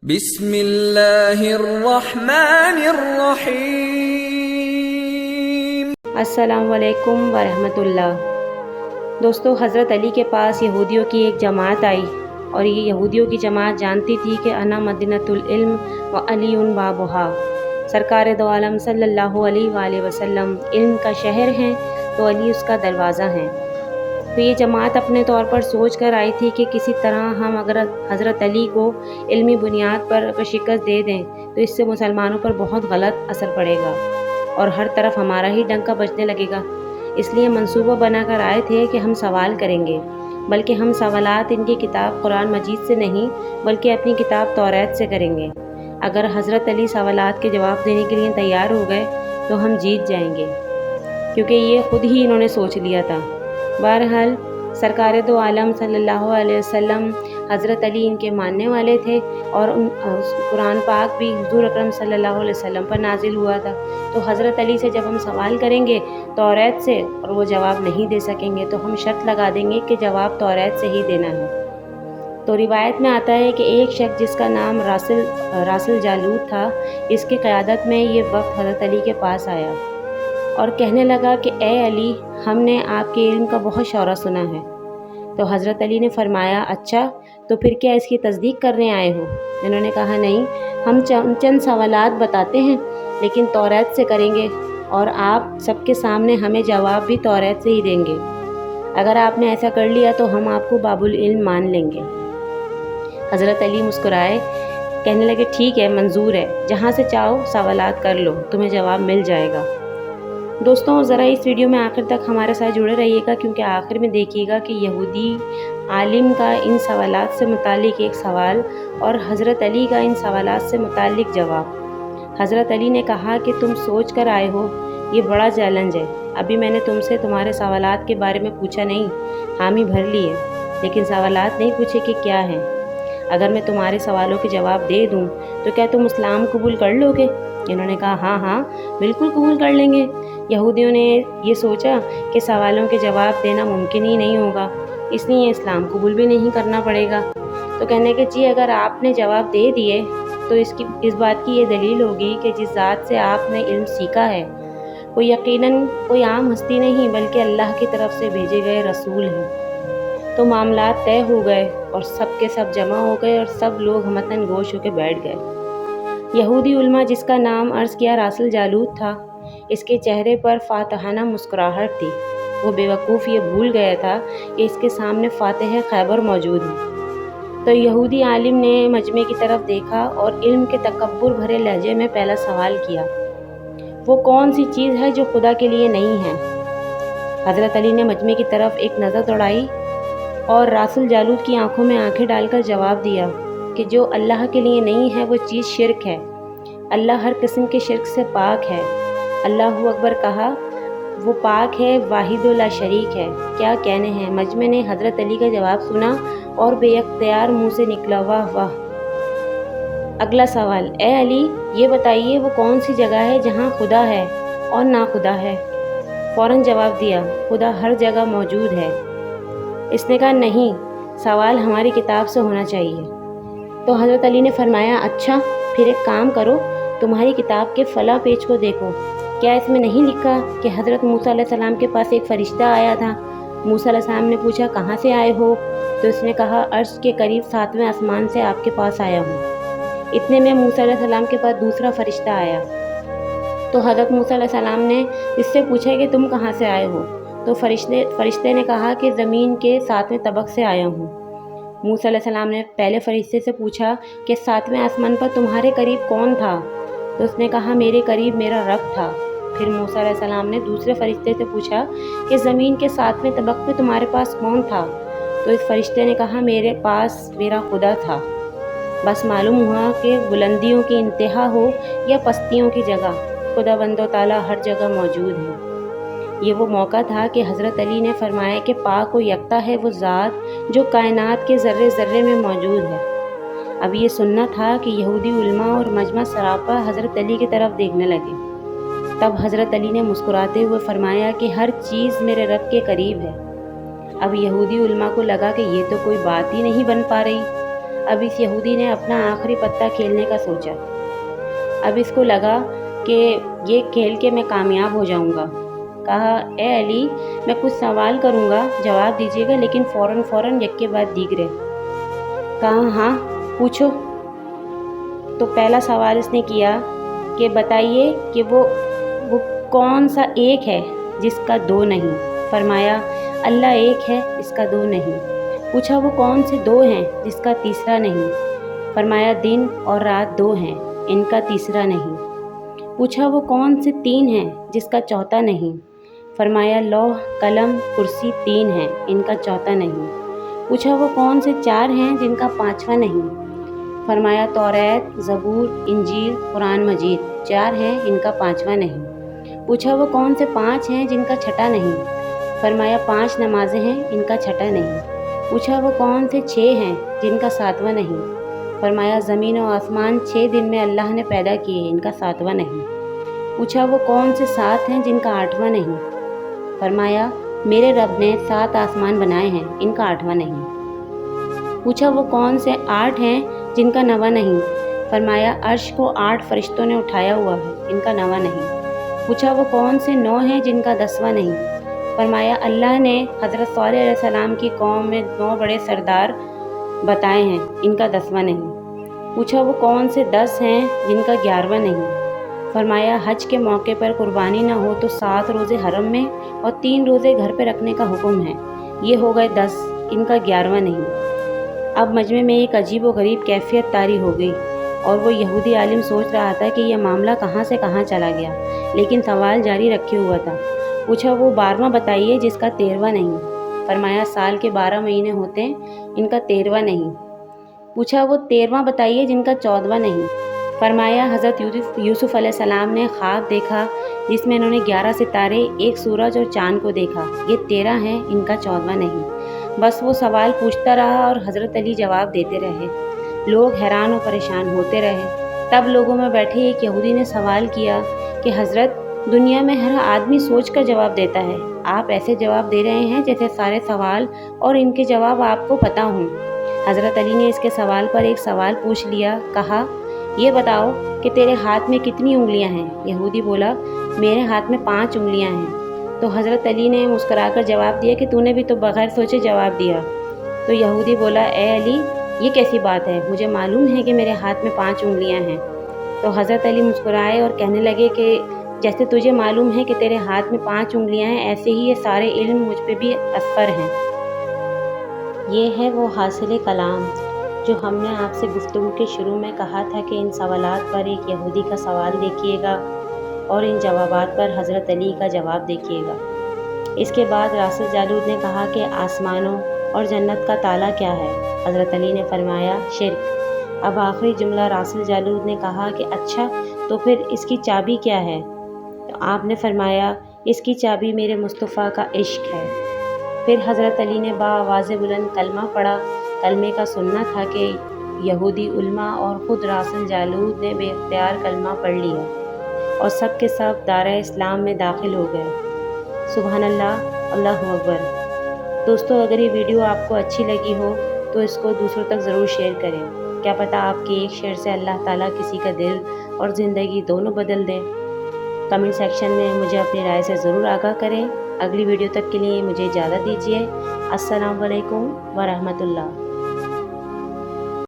بسم اللہ الرحمن الرحیم۔ السلام علیکم ورحمۃ اللہ۔ دوستو، حضرت علی کے پاس یہودیوں کی ایک جماعت آئی اور یہ یہودیوں کی جماعت جانتی تھی کہ انا مدینۃ العلم و علی بابھا، سرکار دو عالم صلی اللہ علیہ وآلہ وسلم علم کا شہر ہیں تو علی اس کا دروازہ ہیں۔ تو یہ جماعت اپنے طور پر سوچ کر آئی تھی کہ کسی طرح ہم اگر حضرت علی کو علمی بنیاد پر اگر شکست دے دیں تو اس سے مسلمانوں پر بہت غلط اثر پڑے گا اور ہر طرف ہمارا ہی ڈنکا بجنے لگے گا۔ اس لیے منصوبہ بنا کر آئے تھے کہ ہم سوال کریں گے، بلکہ ہم سوالات ان کی کتاب قرآن مجید سے نہیں بلکہ اپنی کتاب توریت سے کریں گے۔ اگر حضرت علی سوالات کے جواب دینے کے لیے تیار ہو گئے تو ہم جیت جائیں گے، کیونکہ یہ خود ہی انہوں نے سوچ لیا تھا۔ بہرحال سرکار دو عالم صلی اللہ علیہ وسلم، حضرت علی ان کے ماننے والے تھے اور قرآن پاک بھی حضور اکرم صلی اللہ علیہ وسلم پر نازل ہوا تھا۔ تو حضرت علی سے جب ہم سوال کریں گے توریت سے اور وہ جواب نہیں دے سکیں گے تو ہم شرط لگا دیں گے کہ جواب توریت سے ہی دینا ہے۔ تو روایت میں آتا ہے کہ ایک شخص جس کا نام راسل جالوت تھا، اس کی قیادت میں یہ وفد حضرت علی کے پاس آیا اور کہنے لگا کہ اے علی، ہم نے آپ کے علم کا بہت شعرہ سنا ہے۔ تو حضرت علی نے فرمایا، اچھا تو پھر کیا اس کی تصدیق کرنے آئے ہو؟ انہوں نے کہا، نہیں، ہم چند سوالات بتاتے ہیں لیکن توریت سے کریں گے اور آپ سب کے سامنے ہمیں جواب بھی توریت سے ہی دیں گے۔ اگر آپ نے ایسا کر لیا تو ہم آپ کو باب العلم مان لیں گے۔ حضرت علی مسکرائے، کہنے لگے، ٹھیک ہے، منظور ہے، جہاں سے چاہو سوالات کر لو، تمہیں جواب مل جائے گا۔ دوستوں، ذرا اس ویڈیو میں آخر تک ہمارے ساتھ جڑے رہیے گا، کیونکہ آخر میں دیکھیے گا کہ یہودی عالم کا ان سوالات سے متعلق ایک سوال اور حضرت علی کا ان سوالات سے متعلق جواب۔ حضرت علی نے کہا کہ تم سوچ کر آئے ہو، یہ بڑا چیلنج ہے۔ ابھی میں نے تم سے تمہارے سوالات کے بارے میں پوچھا نہیں، حامی بھر لیے، لیکن سوالات نہیں پوچھے کہ کیا ہیں۔ اگر میں تمہارے سوالوں کے جواب دے دوں تو کیا تم اسلام قبول کر لو گے؟ انہوں نے کہا، ہاں بالکل قبول کر لیں گے۔ یہودیوں نے یہ سوچا کہ سوالوں کے جواب دینا ممکن ہی نہیں ہوگا، اس لیے اسلام قبول بھی نہیں کرنا پڑے گا۔ تو کہنے کہ جی، اگر آپ نے جواب دے دیے تو اس بات کی یہ دلیل ہوگی کہ جس ذات سے آپ نے علم سیکھا ہے وہ یقیناً کوئی عام ہستی نہیں بلکہ اللہ کی طرف سے بھیجے گئے رسول ہیں۔ تو معاملات طے ہو گئے اور سب کے سب جمع ہو گئے اور سب لوگ ہمتاً گوش ہو کے بیٹھ گئے۔ یہودی علماء جس کا نام عرض کیا راسل جالوت تھا، اس کے چہرے پر فاتحانہ مسکراہٹ تھی۔ وہ بے وقوف یہ بھول گیا تھا کہ اس کے سامنے فاتح خیبر موجود ہیں۔ تو یہودی عالم نے مجمع کی طرف دیکھا اور علم کے تکبر بھرے لہجے میں پہلا سوال کیا، وہ کون سی چیز ہے جو خدا کے لیے نہیں ہے؟ حضرت علی نے مجمع کی طرف ایک نظر دوڑائی اور راسل جالوت کی آنکھوں میں آنکھیں ڈال کر جواب دیا کہ جو اللہ کے لیے نہیں ہے وہ چیز شرک ہے۔ اللہ ہر قسم کے شرک سے پاک ہے۔ اللہ اکبر کہا، وہ پاک ہے، واحد لا شریک ہے۔ کیا کہنے ہیں؟ مجمع نے حضرت علی کا جواب سنا اور بے اختیار منہ سے نکلا، واہ واہ۔ اگلا سوال، اے علی، یہ بتائیے وہ کون سی جگہ ہے جہاں خدا ہے اور نا خدا ہے؟ فوراً جواب دیا، خدا ہر جگہ موجود ہے۔ اس نے کہا، نہیں، سوال ہماری کتاب سے ہونا چاہیے۔ تو حضرت علی نے فرمایا، اچھا پھر ایک کام کرو، تمہاری کتاب کے فلاں پیج کو دیکھو، کیا اس میں نہیں لکھا کہ حضرت موسیٰ علیہ السلام کے پاس ایک فرشتہ آیا تھا؟ موسیٰ علیہ السلام نے پوچھا، کہاں سے آئے ہو؟ تو اس نے کہا، عرش کے قریب 7ویں آسمان سے آپ کے پاس آیا ہوں۔ اتنے میں موسیٰ علیہ السلام کے پاس دوسرا فرشتہ آیا تو حضرت موسیٰ علیہ السلام نے اس سے پوچھا کہ تم کہاں سے آئے ہو؟ تو فرشتے نے کہا کہ زمین کے 7ویں طبق سے آیا ہوں۔ موسیٰ علیہ السلام نے پہلے فرشتے سے پوچھا کہ 7ویں آسمان پر تمہارے قریب کون تھا؟ تو اس نے کہا، میرے قریب میرا رب تھا۔ پھر موسیٰ علیہ السلام نے دوسرے فرشتے سے پوچھا کہ زمین کے 7ویں طبق پہ تمہارے پاس کون تھا؟ تو اس فرشتے نے کہا، میرے پاس میرا خدا تھا۔ بس معلوم ہوا کہ بلندیوں کی انتہا ہو یا پستیوں کی جگہ، خدا بند و تعالیٰ ہر جگہ موجود ہے۔ یہ وہ موقع تھا کہ حضرت علی نے فرمایا کہ پاک و یکتا ہے وہ ذات جو کائنات کے ذرے ذرے میں موجود ہے۔ اب یہ سننا تھا کہ یہودی علماء اور مجمع سراپا حضرت علی کی طرف دیکھنے لگے۔ تب حضرت علی نے مسکراتے ہوئے فرمایا کہ ہر چیز میرے رب کے قریب ہے۔ اب یہودی علماء کو لگا کہ یہ تو کوئی بات ہی نہیں بن پا رہی۔ اب اس یہودی نے اپنا آخری پتہ کھیلنے کا سوچا۔ اب اس کو لگا کہ یہ کھیل کے میں کامیاب ہو جاؤں گا۔ کہا، اے علی، میں کچھ سوال کروں گا، جواب دیجیے گا، لیکن فوراً یک کے بعد دیگرے۔ کہا، ہاں پوچھو۔ تو پہلا سوال اس نے کیا کہ بتائیے کہ وہ کون سا ایک ہے جس کا دو نہیں؟ فرمایا، اللہ ایک ہے، اس کا دو نہیں۔ پوچھا، وہ کون سے دو ہیں جس کا تیسرا نہیں؟ فرمایا، دن اور رات دو ہیں، ان کا تیسرا نہیں۔ پوچھا، وہ کون سے تین ہیں جس کا چوتھا نہیں؟ فرمایا، لوح، قلم، کرسی تین ہیں، ان کا چوتھا نہیں۔ پوچھا، وہ کون سے چار ہیں جن کا پانچواں نہیں؟ فرمایا، توریت، زبور، انجیل، قرآن مجید چار ہیں، ان کا پانچواں نہیں۔ پوچھا، وہ کون سے پانچ ہیں جن کا چھٹا نہیں؟ فرمایا، 5 نمازیں ہیں، ان کا چھٹا نہیں۔ پوچھا، وہ کون سے 6 ہیں جن کا ساتواں نہیں؟ فرمایا، زمین و آسمان 6 دن میں اللہ نے پیدا کیے، ان کا ساتواں نہیں۔ پوچھا، وہ کون سے 7 ہیں جن کا 8واں نہیں؟ فرمایا، میرے رب نے 7 آسمان بنائے ہیں، ان کا 8واں نہیں۔ پوچھا، وہ کون سے 8 ہیں جن کا 9واں نہیں؟ فرمایا، عرش کو 8 فرشتوں نے اٹھایا ہوا ہے، ان کا 9واں نہیں۔ پوچھا، وہ کون سے 9 ہیں جن کا 10واں نہیں؟ فرمایا، اللہ نے حضرت صالح علیہ السلام کی قوم میں 9 بڑے سردار بتائے ہیں، ان کا 10واں نہیں۔ پوچھا، وہ کون سے 10 ہیں جن کا 11واں نہیں؟ فرمایا، حج کے موقع پر قربانی نہ ہو تو 7 روزے حرم میں اور 3 روزے گھر پہ رکھنے کا حکم ہے، یہ ہو گئے 10، ان کا 11واں نہیں۔ اب مجمع میں ایک عجیب و غریب کیفیت طاری ہو گئی، اور وہ یہودی عالم سوچ رہا تھا کہ یہ معاملہ کہاں سے کہاں چلا گیا، لیکن سوال جاری رکھے ہوا تھا۔ پوچھا، وہ 12واں بتائیے جس کا 13واں نہیں؟ فرمایا، سال کے 12 مہینے ہوتے ہیں، ان کا 13واں نہیں۔ پوچھا، وہ 13واں بتائیے جن کا 14واں نہیں؟ فرمایا، حضرت یوسف علیہ السلام نے خواب دیکھا جس میں انہوں نے 11 ستارے، ایک سورج اور چاند کو دیکھا، یہ 13 ہیں، ان کا 14واں نہیں۔ بس وہ سوال پوچھتا رہا اور حضرت علی جواب دیتے رہے۔ لوگ حیران و پریشان ہوتے رہے۔ تب لوگوں میں بیٹھے ایک یہودی نے سوال کیا کہ حضرت، دنیا میں ہر آدمی سوچ کر جواب دیتا ہے، آپ ایسے جواب دے رہے ہیں جیسے سارے سوال اور ان کے جواب آپ کو پتہ ہوں۔ حضرت علی نے اس کے سوال پر ایک سوال پوچھ لیا۔ کہا، یہ بتاؤ کہ تیرے ہاتھ میں کتنی انگلیاں ہیں؟ یہودی بولا، میرے ہاتھ میں 5 انگلیاں ہیں۔ تو حضرت علی نے مسکرا کر جواب دیا کہ تو نے بھی تو بغیر سوچے جواب دیا۔ تو یہودی بولا، اے علی، یہ کیسی بات ہے؟ مجھے معلوم ہے کہ میرے ہاتھ میں 5 انگلیاں ہیں۔ تو حضرت علی مسکرائے اور کہنے لگے کہ جیسے تجھے معلوم ہے کہ تیرے ہاتھ میں 5 انگلیاں ہیں، ایسے ہی یہ سارے علم مجھ پہ بھی اثر ہیں۔ یہ ہے وہ حاصل کلام جو ہم نے آپ سے گفتگو کے شروع میں کہا تھا کہ ان سوالات پر ایک یہودی کا سوال دیکھیے گا اور ان جوابات پر حضرت علی کا جواب دیکھیے گا۔ اس کے بعد راسل جالود نے کہا کہ آسمانوں اور جنت کا تالا کیا ہے؟ حضرت علی نے فرمایا، شرک۔ اب آخری جملہ راسل جالود نے کہا کہ اچھا، تو پھر اس کی چابی کیا ہے؟ تو آپ نے فرمایا، اس کی چابی میرے مصطفیٰ کا عشق ہے۔ پھر حضرت علی نے بآواز بلند کلمہ پڑھا۔ کلمے کا سننا تھا کہ یہودی علماء اور خود راسل جالود نے بے اختیار کلمہ پڑھ لیا اور سب کے سب دائرہ اسلام میں داخل ہو گئے۔ سبحان اللہ، اللہ اکبر۔ دوستو، اگر یہ ویڈیو آپ کو اچھی لگی ہو تو اس کو دوسروں تک ضرور شیئر کریں۔ کیا پتہ آپ کے ایک شیئر سے اللہ تعالیٰ کسی کا دل اور زندگی دونوں بدل دے۔ کمنٹ سیکشن میں مجھے اپنی رائے سے ضرور آگاہ کریں۔ اگلی ویڈیو تک کے لیے مجھے اجازت دیجیے۔ السلام علیکم ورحمۃ اللہ۔